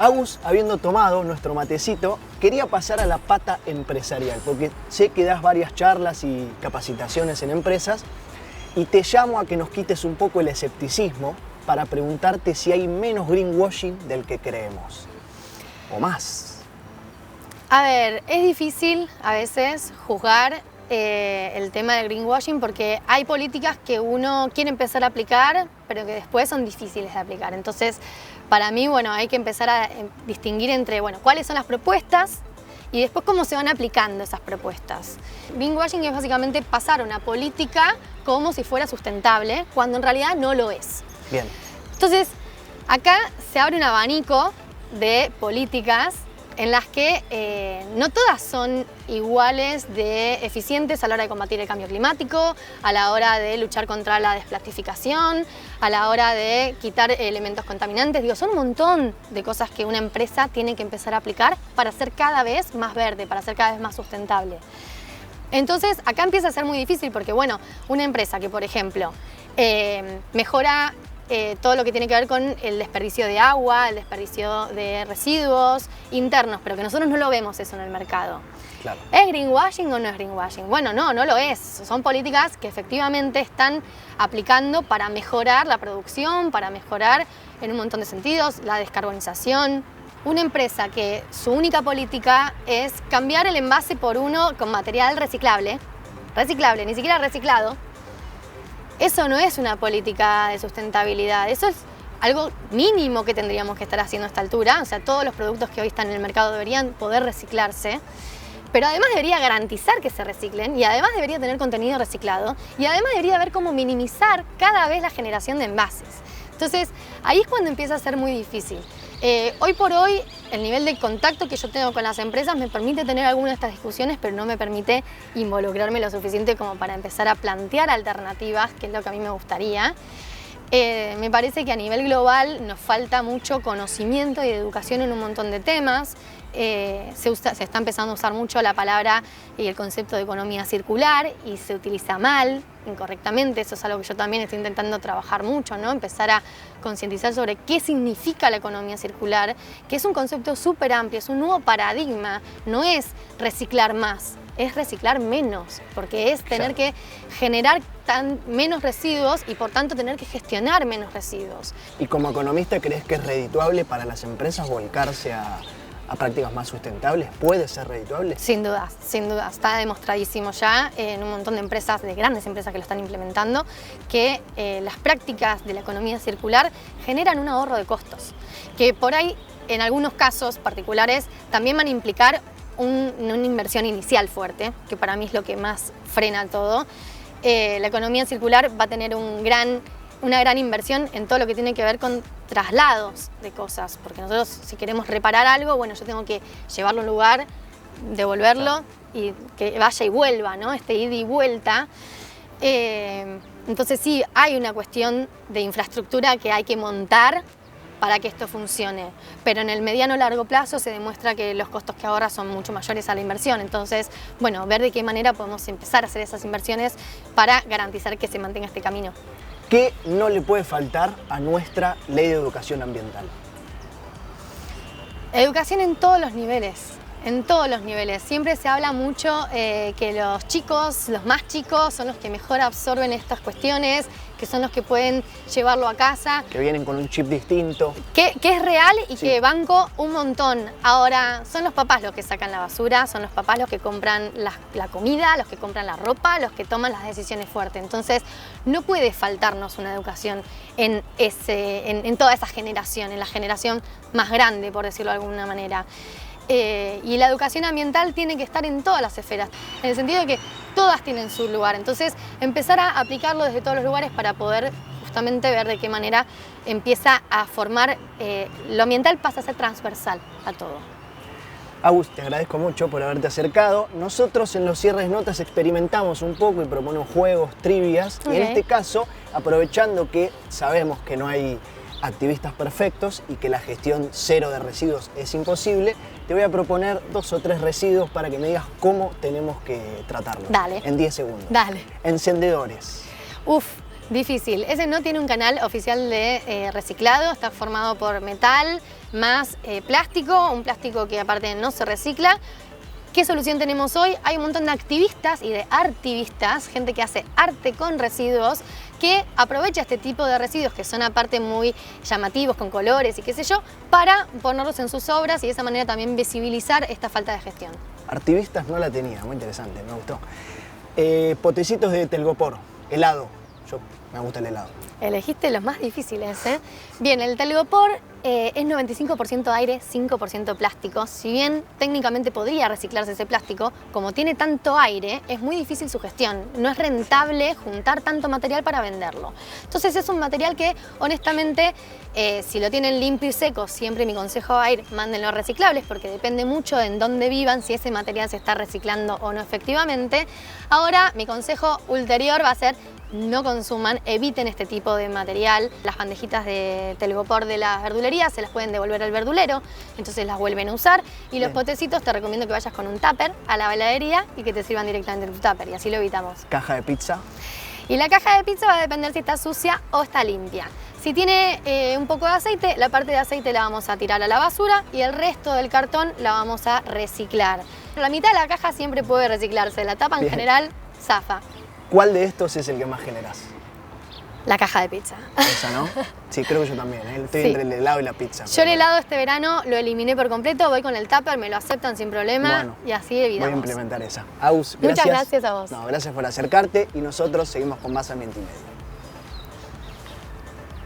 Agus, habiendo tomado nuestro matecito, quería pasar a la pata empresarial, porque sé que das varias charlas y capacitaciones en empresas y te llamo a que nos quites un poco el escepticismo para preguntarte si hay menos greenwashing del que creemos, o más. A ver, es difícil a veces juzgar el tema del greenwashing porque hay políticas que uno quiere empezar a aplicar, pero que después son difíciles de aplicar. Entonces, para mí, bueno, hay que empezar a distinguir entre, bueno, cuáles son las propuestas y después cómo se van aplicando esas propuestas. Greenwashing es básicamente pasar una política como si fuera sustentable, cuando en realidad no lo es. Bien. Entonces, acá se abre un abanico de políticas en las que no todas son iguales de eficientes a la hora de combatir el cambio climático, a la hora de luchar contra la desplastificación, a la hora de quitar elementos contaminantes. Digo, son un montón de cosas que una empresa tiene que empezar a aplicar para ser cada vez más verde, para ser cada vez más sustentable. Entonces, acá empieza a ser muy difícil porque, bueno, una empresa que, por ejemplo, mejora todo lo que tiene que ver con el desperdicio de agua, el desperdicio de residuos internos, pero que nosotros no lo vemos eso en el mercado. Claro. ¿Es greenwashing o no es greenwashing? Bueno, no lo es. Son políticas que efectivamente están aplicando para mejorar la producción, para mejorar en un montón de sentidos la descarbonización. Una empresa que su única política es cambiar el envase por uno con material reciclable, ni siquiera reciclado. Eso no es una política de sustentabilidad, eso es algo mínimo que tendríamos que estar haciendo a esta altura. O sea, todos los productos que hoy están en el mercado deberían poder reciclarse, pero además debería garantizar que se reciclen y además debería tener contenido reciclado y además debería ver cómo minimizar cada vez la generación de envases. Entonces, ahí es cuando empieza a ser muy difícil. Hoy por hoy, el nivel de contacto que yo tengo con las empresas me permite tener algunas de estas discusiones, pero no me permite involucrarme lo suficiente como para empezar a plantear alternativas, que es lo que a mí me gustaría. Me parece que a nivel global nos falta mucho conocimiento y educación en un montón de temas. Se está empezando a usar mucho la palabra y el concepto de economía circular y se utiliza mal, incorrectamente. Eso es algo que yo también estoy intentando trabajar mucho, ¿no? Empezar a concientizar sobre qué significa la economía circular, que es un concepto súper amplio, es un nuevo paradigma, no es reciclar más, es reciclar menos, porque es tener que generar menos residuos y por tanto tener que gestionar menos residuos. ¿Y como economista crees que es redituable para las empresas volcarse a prácticas más sustentables? ¿Puede ser redituable? Sin duda, está demostradísimo ya en un montón de empresas, de grandes empresas que lo están implementando, que las prácticas de la economía circular generan un ahorro de costos, que por ahí en algunos casos particulares también van a implicar una inversión inicial fuerte, que para mí es lo que más frena todo. La economía circular va a tener una gran inversión en todo lo que tiene que ver con traslados de cosas, porque nosotros si queremos reparar algo, bueno, yo tengo que llevarlo a un lugar, devolverlo y que vaya y vuelva, ¿no? Ida y vuelta. Entonces sí, hay una cuestión de infraestructura que hay que montar para que esto funcione, pero en el mediano largo plazo se demuestra que los costos que ahorra son mucho mayores a la inversión. Entonces, bueno, ver de qué manera podemos empezar a hacer esas inversiones para garantizar que se mantenga este camino. ¿Qué no le puede faltar a nuestra ley de educación ambiental? Educación en todos los niveles. En todos los niveles. Siempre se habla mucho que los chicos, los más chicos, son los que mejor absorben estas cuestiones, que son los que pueden llevarlo a casa. Que vienen con un chip distinto. Que es real y sí, que banco un montón. Ahora, son los papás los que sacan la basura, son los papás los que compran la comida, los que compran la ropa, los que toman las decisiones fuertes. Entonces, no puede faltarnos una educación en toda esa generación, en la generación más grande, por decirlo de alguna manera. Y la educación ambiental tiene que estar en todas las esferas, en el sentido de que todas tienen su lugar. Entonces, empezar a aplicarlo desde todos los lugares para poder justamente ver de qué manera empieza a formar, lo ambiental pasa a ser transversal a todo. Agus, te agradezco mucho por haberte acercado. Nosotros en los cierres notas experimentamos un poco y proponemos juegos, trivias. Okay. Y en este caso, aprovechando que sabemos que no hay activistas perfectos y que la gestión cero de residuos es imposible, te voy a proponer 2 o 3 residuos para que me digas cómo tenemos que tratarlos. Dale. En 10 segundos. Dale. Encendedores. Difícil. Ese no tiene un canal oficial de reciclado, está formado por metal más plástico, un plástico que aparte no se recicla. ¿Qué solución tenemos hoy? Hay un montón de activistas y de artivistas, gente que hace arte con residuos, que aprovecha este tipo de residuos que son aparte muy llamativos, con colores y qué sé yo, para ponerlos en sus obras y de esa manera también visibilizar esta falta de gestión. Artivistas no la tenía, muy interesante, me gustó. Potecitos de telgopor, helado. Me gusta el helado. Elegiste los más difíciles, ¿eh? Bien, el telgopor es 95% aire, 5% plástico. Si bien técnicamente podría reciclarse ese plástico, como tiene tanto aire, es muy difícil su gestión. No es rentable juntar tanto material para venderlo. Entonces es un material que, honestamente, si lo tienen limpio y seco, siempre mi consejo va a ir, mándenlo a reciclables, porque depende mucho de en dónde vivan, si ese material se está reciclando o no efectivamente. Ahora, mi consejo ulterior va a ser: no consuman, eviten este tipo de material. Las bandejitas de telgopor de las verdulerías se las pueden devolver al verdulero, entonces las vuelven a usar. Y los potecitos te recomiendo que vayas con un tupper a la heladería y que te sirvan directamente en tu tupper, y así lo evitamos. Caja de pizza. Y la caja de pizza va a depender si está sucia o está limpia. Si tiene un poco de aceite, la parte de aceite la vamos a tirar a la basura y el resto del cartón la vamos a reciclar. La mitad de la caja siempre puede reciclarse, la tapa en general zafa. ¿Cuál de estos es el que más generás? La caja de pizza. Esa, ¿no? Sí, creo que yo también. Estoy entre el helado y la pizza. Yo el helado este verano lo eliminé por completo, voy con el tupper, me lo aceptan sin problema, bueno, y así evitamos. Voy a implementar esa. Agus, gracias. Muchas gracias a vos. No, gracias por acercarte y nosotros seguimos con más Ambiente y Medio.